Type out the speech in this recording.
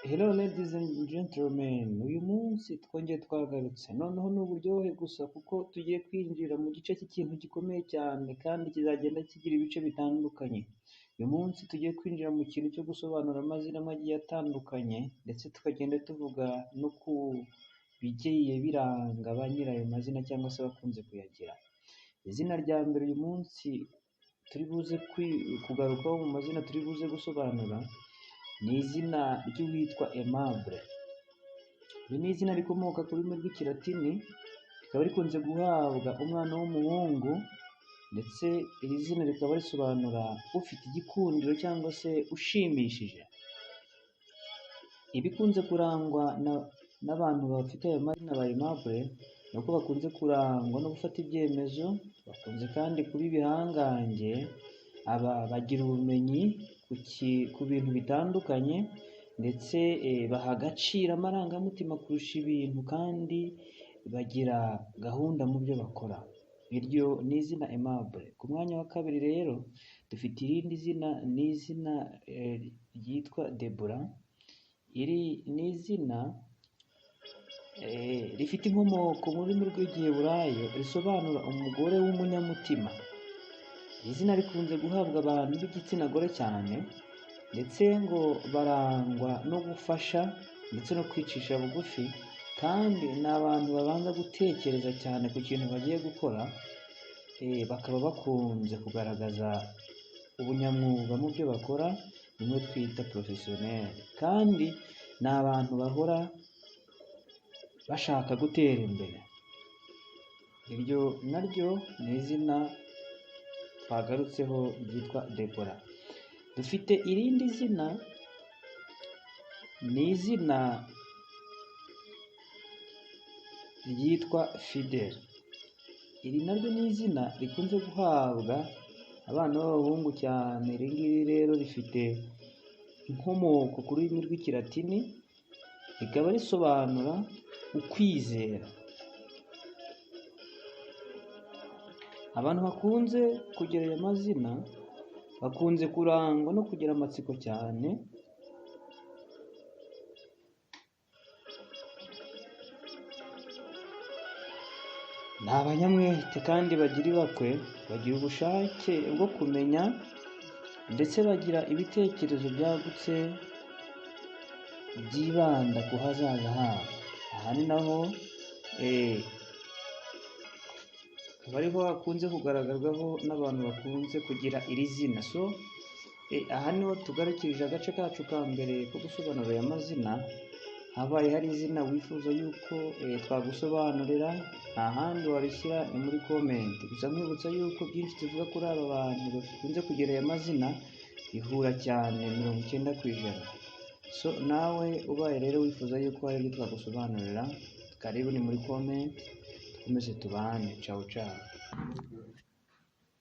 Hello ladies and gentlemen, uyu munsi twongeye twagarutse, noneho ni uburyohe gusa kuko tugiye kwinjira mu gice cy'ikintu gikomeye cyane kandi kizagenda kigira ibice bitandukanye. Uyu munsi tugiye kwinjira mu kintu cyo gusobanura amazina agiye atandukanye ndetse tukagenda tuvuga no ku bigiye biranga ba nyirayo mazina cyangwa se bakunze kuyagira. Izina rya mbere uyu munsi turi buze kugarukaho mu mazina turi buze gusobanura ni izina ry'uwitwa Aimable. Iri ni izina rikomoka ku rurimi rw'ikilatini, rikaba rikunze guhabwa umwana w'umuhungu, ndetse iri zina rikaba risobanura ufite igikundiro cyangwa se ushimishije. Ibikunze kurangwa n'abantu bafite ayo mazina ba Aimable ni uko bakunze kurangwa no gufata ibyemezo, bakunze kandi kuba ibihangange, bagira ubumenyi ku bintu bitandukanye, ndetse baha agaciro amarangamutima kurusha ibintu, kandi bagira gahunda mu byo bakora. Iryo ni izina Aimable. Ku mwanya wa kabiri rero dufite irindi zina, ni izina ryitwa Deborah. Iri ni izina rifite inkomoko mu rurimi rw'Igiheburayo risobanura umugore w'umunyamutima. Iri zina rikunze guhabwa abantu b'igitsina gore cyane, ndetse ngo barangwa no gufasha ndetse no kwicisha bugufi, kandi ni abantu babanza gutekereza cyane ku kintu bagiye gukora, bakaba bakunze kugaragaza ubunyamwuga mu byo bakora, bimwe twita professionnel, kandi ni abantu bahora bashaka gutera imbere. Iryo naryo ni izina twagarutseho ryitwa Deborah. Dufite irindi zina, ni izina ryitwa Fidel. Iri naryo ni izina rikunze guhabwa abana b'abahungu cyane. Iri ngiri rero rifite inkomoko ku rurimi rw'ikilatini, rikaba risobanura ukwizera. Abantu bakunze kugira aya mazina bakunze kurangwa no kugira amatsiko cyane, ni abanyamwete kandi bagira ibakwe, bagira ubushake bwo kumenya, ndetse bagira ibitekerezo byagutse byibanda ku hazaza habo. Aha ni naho ariho hakunze kugaragarwaho n'abantu bakunze kugira iri zina. Aha niho tugarukirije agace kacu ka mbere ko gusobanura aya mazina. Habaye hari izina wifuza yuko twagusobanurira, nta handi warishyira ni muri komenti. Gusa nkwibutsa yuko byinshi tuvuga kuri aba bantu bakunze kugira aya mazina bihura cyane 90%. Nawe ubaye rero wifuza yuko hari ibyo twagusobanurira, karibu ni muri komenti, dukomeze tubane. Ciao ciao.